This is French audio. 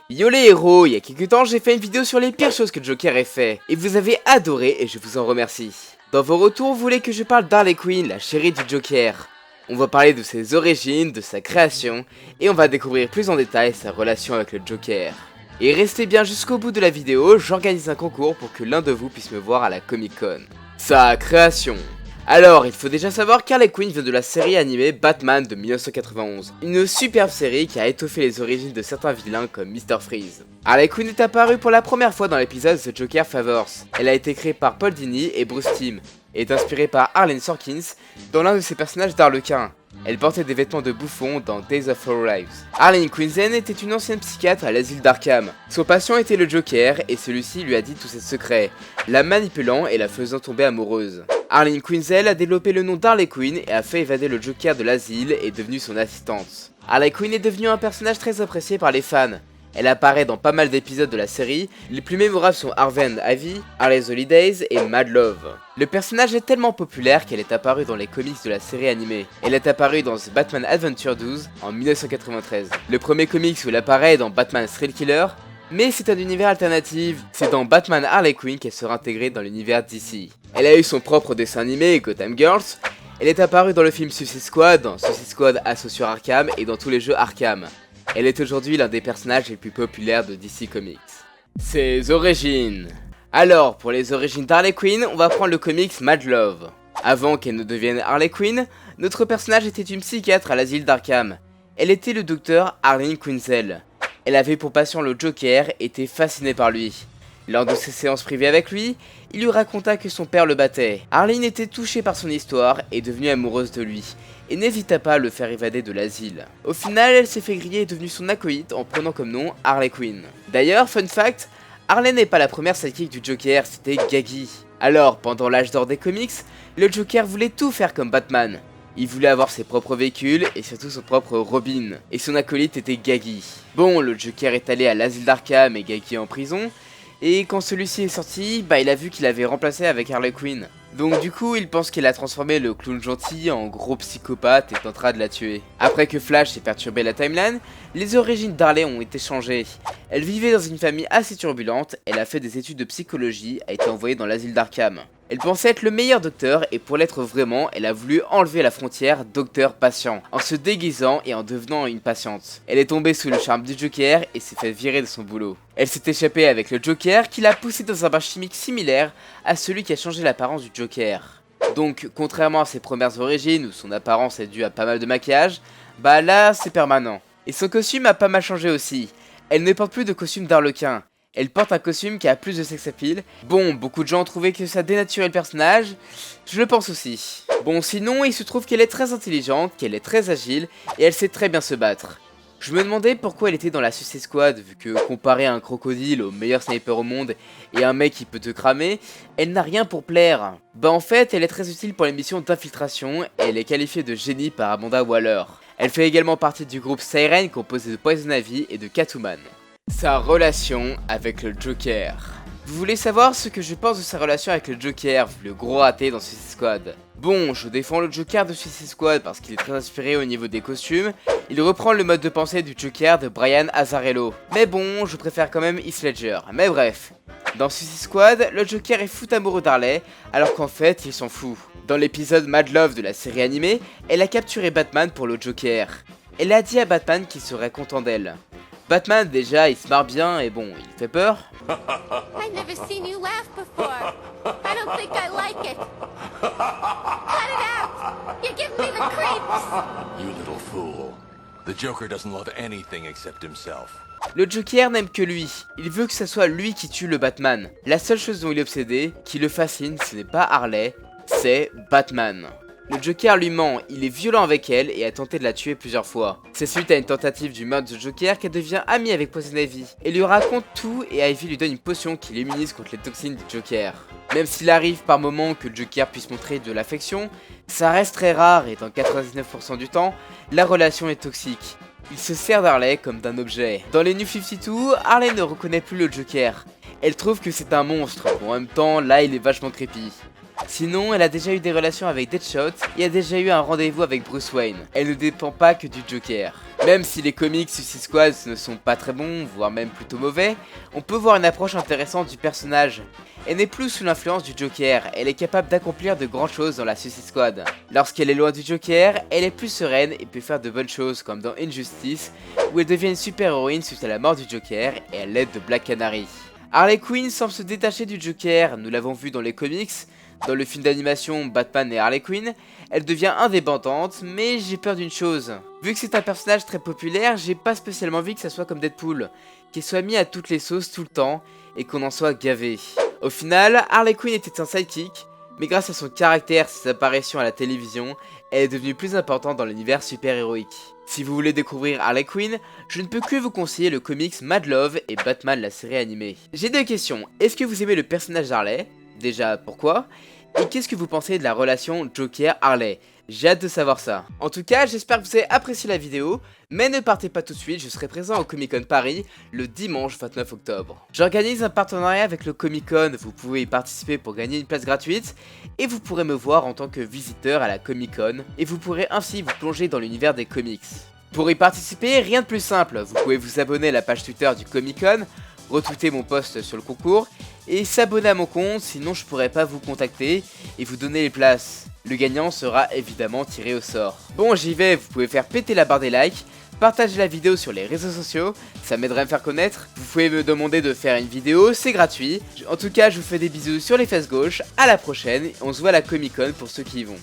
Yo les héros, il y a quelques temps j'ai fait une vidéo sur les pires choses que Joker ait fait, et vous avez adoré et je vous en remercie. Dans vos retours, vous voulez que je parle d'Harley Quinn, la chérie du Joker. On va parler de ses origines, de sa création, et on va découvrir plus en détail sa relation avec le Joker. Et restez bien jusqu'au bout de la vidéo, j'organise un concours pour que l'un de vous puisse me voir à la Comic Con. Sa création. Alors, il faut déjà savoir qu'Harley Quinn vient de la série animée Batman de 1991, une superbe série qui a étoffé les origines de certains vilains comme Mr. Freeze. Harley Quinn est apparue pour la première fois dans l'épisode The Joker Favors. Elle a été créée par Paul Dini et Bruce Timm, et est inspirée par Harlan Sorkins dans l'un de ses personnages d'Harlequin. Elle portait des vêtements de bouffon dans Days of Our Lives. Harley Quinzel était une ancienne psychiatre à l'asile d'Arkham. Son patient était le Joker et celui-ci lui a dit tous ses secrets, la manipulant et la faisant tomber amoureuse. Harley Quinzel a développé le nom d'Harley Quinn et a fait évader le Joker de l'asile et est devenue son assistante. Harley Quinn est devenue un personnage très apprécié par les fans. Elle apparaît dans pas mal d'épisodes de la série, les plus mémorables sont Harvey and Ivy, Harley's Holidays et Mad Love. Le personnage est tellement populaire qu'elle est apparue dans les comics de la série animée. Elle est apparue dans The Batman Adventure 12 en 1993. Le premier comics où elle apparaît est dans Batman Thrill Killer, mais c'est un univers alternatif, c'est dans Batman Harley Quinn qu'elle sera intégrée dans l'univers DC. Elle a eu son propre dessin animé, Gotham Girls. Elle est apparue dans le film Suicide Squad, dans Suicide Squad Assaut sur Arkham et dans tous les jeux Arkham. Elle est aujourd'hui l'un des personnages les plus populaires de DC Comics. Ses origines. Alors, pour les origines d'Harley Quinn, on va prendre le comics Mad Love. Avant qu'elle ne devienne Harley Quinn, notre personnage était une psychiatre à l'asile d'Arkham. Elle était le docteur Harley Quinzel. Elle avait pour patient le Joker et était fascinée par lui. Lors de ses séances privées avec lui, il lui raconta que son père le battait. Harley était touchée par son histoire et devenue amoureuse de lui, et n'hésita pas à le faire évader de l'asile. Au final, elle s'est fait griller et est devenue son acolyte en prenant comme nom Harley Quinn. D'ailleurs, fun fact, Harley n'est pas la première sidekick du Joker, c'était Gaggy. Alors, pendant l'âge d'or des comics, le Joker voulait tout faire comme Batman. Il voulait avoir ses propres véhicules et surtout son propre Robin. Et son acolyte était Gaggy. Bon, le Joker est allé à l'asile d'Arkham et Gaggy est en prison. Et quand celui-ci est sorti, il a vu qu'il avait remplacé avec Harley Quinn. Donc du coup, il pense qu'il a transformé le clown gentil en gros psychopathe et tentera de la tuer. Après que Flash ait perturbé la timeline, les origines d'Harley ont été changées. Elle vivait dans une famille assez turbulente, elle a fait des études de psychologie, a été envoyée dans l'asile d'Arkham. Elle pensait être le meilleur docteur et pour l'être vraiment, elle a voulu enlever la frontière docteur-patient en se déguisant et en devenant une patiente. Elle est tombée sous le charme du Joker et s'est fait virer de son boulot. Elle s'est échappée avec le Joker qui l'a poussée dans un bain chimique similaire à celui qui a changé l'apparence du Joker. Donc, contrairement à ses premières origines où son apparence est due à pas mal de maquillage, là c'est permanent. Et son costume a pas mal changé aussi. Elle ne porte plus de costume d'Harlequin. Elle porte un costume qui a plus de sex appeal. Bon, beaucoup de gens ont trouvé que ça dénaturait le personnage. Je le pense aussi. Bon, sinon, il se trouve qu'elle est très intelligente, qu'elle est très agile, et elle sait très bien se battre. Je me demandais pourquoi elle était dans la Suicide Squad, vu que comparé à un crocodile, au meilleur sniper au monde, et un mec qui peut te cramer, elle n'a rien pour plaire. En fait, elle est très utile pour les missions d'infiltration, et elle est qualifiée de génie par Amanda Waller. Elle fait également partie du groupe Siren, composé de Poison Ivy et de Catwoman. Sa relation avec le Joker. Vous voulez savoir ce que je pense de sa relation avec le Joker, le gros raté dans Suicide Squad? Bon, je défends le Joker de Suicide Squad parce qu'il est très inspiré au niveau des costumes. Il reprend le mode de pensée du Joker de Brian Azzarello. Mais bon, je préfère quand même Heath Ledger. Mais bref. Dans Suicide Squad, le Joker est fou amoureux d'Harley, alors qu'en fait, il s'en fout. Dans l'épisode Mad Love de la série animée, elle a capturé Batman pour le Joker. Elle a dit à Batman qu'il serait content d'elle. Batman déjà il se marre bien et bon il fait peur. I've never seen you laugh before. I don't think I like it. Cut it out. You give me the creeps. You little fool. The Joker doesn't love anything except himself. Le Joker n'aime que lui. Il veut que ce soit lui qui tue le Batman. La seule chose dont il est obsédé, qui le fascine, ce n'est pas Harley, c'est Batman. Le Joker lui ment, il est violent avec elle et a tenté de la tuer plusieurs fois. C'est suite à une tentative du meurtre du Joker qu'elle devient amie avec Poison Ivy. Elle lui raconte tout et Ivy lui donne une potion qui l'immunise contre les toxines du Joker. Même s'il arrive par moments que le Joker puisse montrer de l'affection, ça reste très rare et dans 99% du temps, la relation est toxique. Il se sert d'Harley comme d'un objet. Dans les New 52, Harley ne reconnaît plus le Joker. Elle trouve que c'est un monstre, bon, en même temps là il est vachement creepy. Sinon, elle a déjà eu des relations avec Deadshot et a déjà eu un rendez-vous avec Bruce Wayne. Elle ne dépend pas que du Joker. Même si les comics Suicide Squad ne sont pas très bons, voire même plutôt mauvais, on peut voir une approche intéressante du personnage. Elle n'est plus sous l'influence du Joker, elle est capable d'accomplir de grandes choses dans la Suicide Squad. Lorsqu'elle est loin du Joker, elle est plus sereine et peut faire de bonnes choses comme dans Injustice, où elle devient une super héroïne suite à la mort du Joker et à l'aide de Black Canary. Harley Quinn semble se détacher du Joker, nous l'avons vu dans les comics. Dans le film d'animation Batman et Harley Quinn, elle devient indépendante, mais j'ai peur d'une chose. Vu que c'est un personnage très populaire, j'ai pas spécialement envie que ça soit comme Deadpool, qu'il soit mis à toutes les sauces tout le temps, et qu'on en soit gavé. Au final, Harley Quinn était un sidekick, mais grâce à son caractère, ses apparitions à la télévision, elle est devenue plus importante dans l'univers super-héroïque. Si vous voulez découvrir Harley Quinn, je ne peux que vous conseiller le comics Mad Love et Batman la série animée. J'ai deux questions, est-ce que vous aimez le personnage d'Harley ? Déjà, pourquoi? Et qu'est-ce que vous pensez de la relation Joker-Harley? J'ai hâte de savoir ça. En tout cas, j'espère que vous avez apprécié la vidéo, mais ne partez pas tout de suite, je serai présent au Comic Con Paris le dimanche 29 octobre. J'organise un partenariat avec le Comic Con, vous pouvez y participer pour gagner une place gratuite, et vous pourrez me voir en tant que visiteur à la Comic Con, et vous pourrez ainsi vous plonger dans l'univers des comics. Pour y participer, rien de plus simple, vous pouvez vous abonner à la page Twitter du Comic Con, retweeter mon post sur le concours, et s'abonner à mon compte, sinon je pourrais pas vous contacter et vous donner les places. Le gagnant sera évidemment tiré au sort. Bon, j'y vais, vous pouvez faire péter la barre des likes, partager la vidéo sur les réseaux sociaux, ça m'aiderait à me faire connaître. Vous pouvez me demander de faire une vidéo, c'est gratuit. En tout cas, je vous fais des bisous sur les fesses gauches, à la prochaine, on se voit à la Comic Con pour ceux qui y vont.